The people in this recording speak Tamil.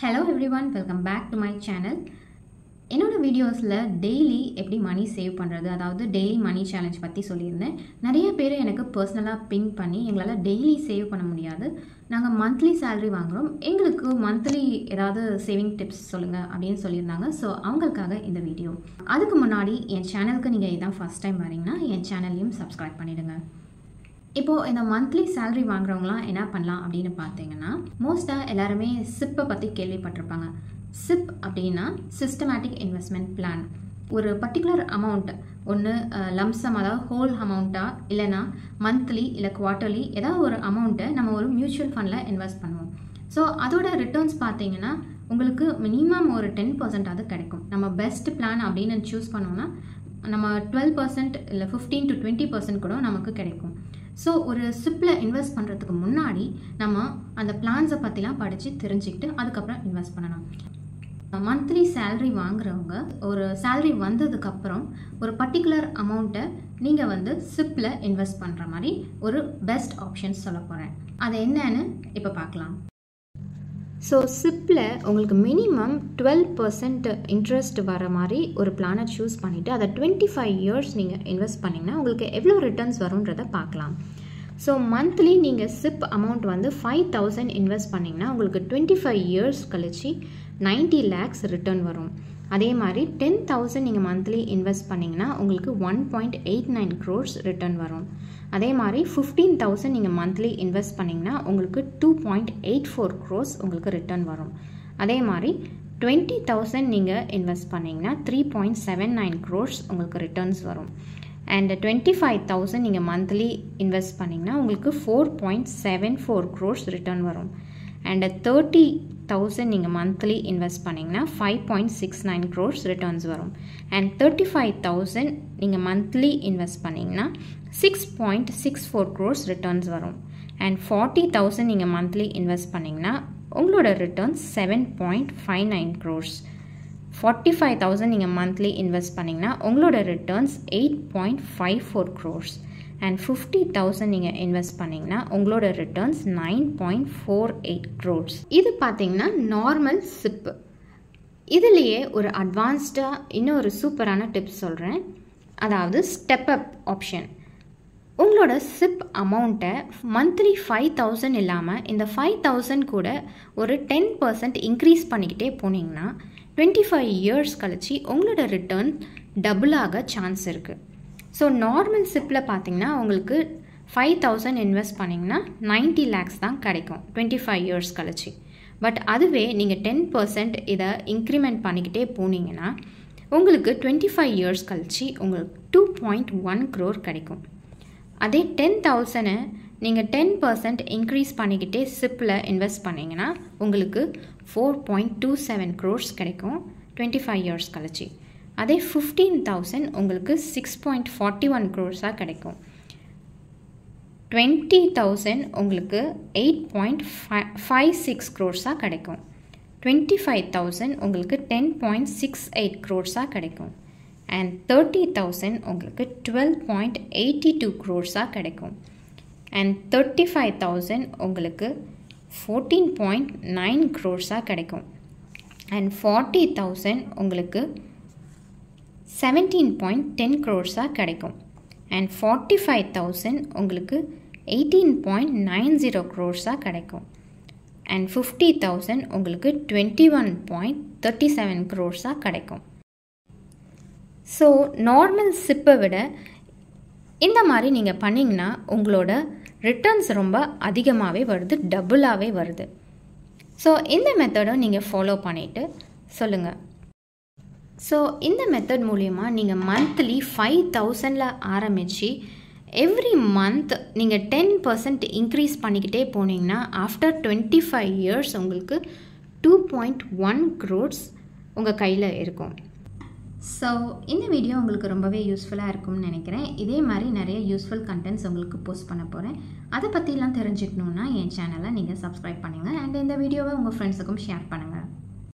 Hello everyone, welcome back to my channel. என்னோட வீடியோஸில் டெய்லி எப்படி மணி சேவ் பண்ணுறது, அதாவது டெய்லி மணி சேலஞ்ச் பற்றி சொல்லியிருந்தேன். நிறைய பேர் எனக்கு பர்சனலாக பிங் பண்ணி எங்களால் டெய்லி சேவ் பண்ண முடியாது, நாங்கள் மந்த்லி சேலரி வாங்குகிறோம், எங்களுக்கு மந்த்லி ஏதாவது சேவிங் டிப்ஸ் சொல்லுங்கள் அப்படின்னு சொல்லியிருந்தாங்க. ஸோ அவங்களுக்காக இந்த வீடியோ. அதுக்கு முன்னாடி என் சேனலுக்கு நீங்கள் இதான் ஃபஸ்ட் டைம் வரீங்கன்னா என் சேனல்லையும் சப்ஸ்கிரைப் பண்ணிவிடுங்க. இப்போது இந்த மந்த்லி சேலரி வாங்குறவங்களாம் என்ன பண்ணலாம் அப்படின்னு பார்த்தீங்கன்னா, மோஸ்ட்டாக எல்லாருமே சிப்பை பற்றி கேள்விப்பட்டிருப்பாங்க. சிப் அப்படின்னா சிஸ்டமேட்டிக் இன்வெஸ்ட்மெண்ட் பிளான். ஒரு பர்டிகுலர் அமௌண்ட் ஒன்று லம்சம், அதாவது ஹோல் அமௌண்ட்டாக, இல்லைனா மந்த்லி இல்லை குவார்ட்டர்லி ஏதாவது ஒரு அமௌண்ட்டை நம்ம ஒரு மியூச்சுவல் ஃபண்டில் இன்வெஸ்ட் பண்ணுவோம். ஸோ அதோட ரிட்டர்ன்ஸ் பார்த்தீங்கன்னா உங்களுக்கு மினிமம் ஒரு 10% கிடைக்கும். நம்ம பெஸ்ட் பிளான் அப்படின்னு சூஸ் பண்ணோம்னா நம்ம 12% இல்லை 15 to 20% கூட நமக்கு கிடைக்கும். ஸோ ஒரு சிப்பில் இன்வெஸ்ட் பண்ணுறதுக்கு முன்னாடி நம்ம அந்த பிளான்ஸை பற்றிலாம் படித்து தெரிஞ்சுக்கிட்டு அதுக்கப்புறம் இன்வெஸ்ட் பண்ணணும். மந்த்லி சேலரி வாங்குறவங்க ஒரு சேலரி வந்ததுக்கப்புறம் ஒரு பர்டிகுலர் அமௌண்ட்டை நீங்கள் சிப்பில் இன்வெஸ்ட் பண்ணுற மாதிரி ஒரு பெஸ்ட் ஆப்ஷன்ஸ் சொல்ல போகிறேன். அது என்னன்னு இப்போ பார்க்கலாம். ஸோ சிப்பில் உங்களுக்கு மினிமம் 12% இன்ட்ரெஸ்ட் வர மாதிரி ஒரு பிளானை சூஸ் பண்ணிவிட்டு அதை 25 years நீங்கள் இன்வெஸ்ட் பண்ணிங்கன்னா உங்களுக்கு எவ்வளோ ரிட்டர்ன்ஸ் வரும்ன்றதை பார்க்கலாம். ஸோ மந்த்லி நீங்கள் சிப் அமௌண்ட் 5,000 இன்வெஸ்ட் பண்ணிங்கன்னா உங்களுக்கு 25 years கழிச்சு 90 lakhs ரிட்டர்ன் வரும். அதே மாதிரி 10,000 நீங்கள் மந்த்லி இன்வெஸ்ட் பண்ணிங்கன்னா உங்களுக்கு 1.89 crores ரிட்டர்ன் வரும். அதே மாதிரி 15,000 நீங்கள் மந்த்லி இன்வெஸ்ட் பண்ணிங்கன்னா உங்களுக்கு 2.84 crores உங்களுக்கு ரிட்டர்ன் வரும். அதே மாதிரி 20,000 நீங்கள் இன்வெஸ்ட் பண்ணிங்கன்னா 3.79 crores உங்களுக்கு ரிட்டர்ன்ஸ் வரும். அண்ட் 25,000 நீங்கள் மந்த்லி இன்வெஸ்ட் பண்ணிங்கன்னா உங்களுக்கு 4.74 crores ரிட்டர்ன் வரும். அண்ட் 30,000 நீங்கள் மந்த்லி இன்வெஸ்ட் பண்ணிங்கன்னா 5.69 crores ரிட்டர்ன்ஸ் வரும். அண்ட் 35,000 நீங்கள் மந்த்லி இன்வெஸ்ட் பண்ணிங்கன்னா 6.64 crores ரிட்டர்ன்ஸ் வரும். அண்ட் 40,000 நீங்கள் மந்த்லி இன்வெஸ்ட் பண்ணிங்கன்னா உங்களோட ரிட்டர்ன்ஸ் 7.59 crores. 45,000 நீங்கள் மந்த்லி இன்வெஸ்ட் பண்ணிங்கன்னா உங்களோட ரிட்டர்ன்ஸ் 8.54 crores. அண்ட் 50,000 நீங்கள் இன்வெஸ்ட் பண்ணிங்கன்னா உங்களோட ரிட்டர்ன்ஸ் 9.48 crores. இது பார்த்தீங்கன்னா நார்மல் சிப்பு. இதுலேயே ஒரு அட்வான்ஸ்டாக இன்னொரு சூப்பரான டிப்ஸ் சொல்கிறேன், அதாவது ஸ்டெப் அப் ஆப்ஷன். உங்களோட சிப் அமௌண்ட்டை மந்த்லி 5,000 இல்லாமல் இந்த 5,000 கூட ஒரு 10% இன்க்ரீஸ் பண்ணிக்கிட்டே போனீங்கன்னா 25 years கழிச்சு உங்களோட ரிட்டர்ன் டபுள் ஆக சான்ஸ் இருக்குது. ஸோ நார்மல் சிப்பில் பார்த்தீங்கன்னா உங்களுக்கு 5,000 இன்வெஸ்ட் பண்ணிங்கன்னா 90 lakhs தான் கிடைக்கும் 25 years கழிச்சு. பட் அதுவே நீங்கள் 10% இதை இன்க்ரிமெண்ட் பண்ணிக்கிட்டே போனீங்கன்னா உங்களுக்கு 25 years கழிச்சு உங்களுக்கு 2.1 crore கிடைக்கும். அதே 10,000 நீங்கள் 10% இன்க்ரீஸ் பண்ணிக்கிட்டே சிப்பில் இன்வெஸ்ட் பண்ணிங்கன்னா உங்களுக்கு 4.27 crores கிடைக்கும் 25 years கழிச்சு. அதே 15,000 உங்களுக்கு 6.41 crores கிடைக்கும். 20,000 உங்களுக்கு 8.56 crores கிடைக்கும். 25,000 உங்களுக்கு 10.68 crores கிடைக்கும். அண்ட் 30,000 உங்களுக்கு 12.82 crores கிடைக்கும். அண்ட் 35,000 உங்களுக்கு 14.9 crores கிடைக்கும். அண்ட் 40,000 உங்களுக்கு 17.10 crores கிடைக்கும். அண்ட் 45,000 உங்களுக்கு 18.90 crores கிடைக்கும். அண்ட் 50,000 உங்களுக்கு 21.37 crores கிடைக்கும். ஸோ நார்மல் சிப்பை விட இந்த மாதிரி நீங்கள் பண்ணிங்கன்னா உங்களோட ரிட்டர்ன்ஸ் ரொம்ப அதிகமாகவே வருது, டபுளாகவே வருது. ஸோ இந்த மெத்தடை நீங்கள் ஃபாலோ பண்ணிவிட்டு சொல்லுங்கள். ஸோ இந்த மெத்தட் மூலயமா நீங்கள் மந்த்லி 5,000 ஆரம்பித்து எவ்ரி மந்த் நீங்கள் 10% இன்க்ரீஸ் பண்ணிக்கிட்டே போனீங்கன்னா ஆஃப்டர் 25 years உங்களுக்கு 2.1 crores உங்கள் கையில் இருக்கும். ஸோ இந்த வீடியோ உங்களுக்கு ரொம்பவே யூஸ்ஃபுல்லாக இருக்கும்னு நினைக்கிறேன். இதே மாதிரி நிறைய யூஸ்ஃபுல் கண்டென்ட்ஸ் உங்களுக்கு போஸ்ட் பண்ண போகிறேன். அதை பற்றிலாம் தெரிஞ்சுக்கணுன்னா என் சேனலை நீங்கள் சப்ஸ்கிரைப் பண்ணுங்கள். அண்ட் இந்த வீடியோவை உங்கள் ஃப்ரெண்ட்ஸுக்கும் ஷேர் பண்ணுங்கள்.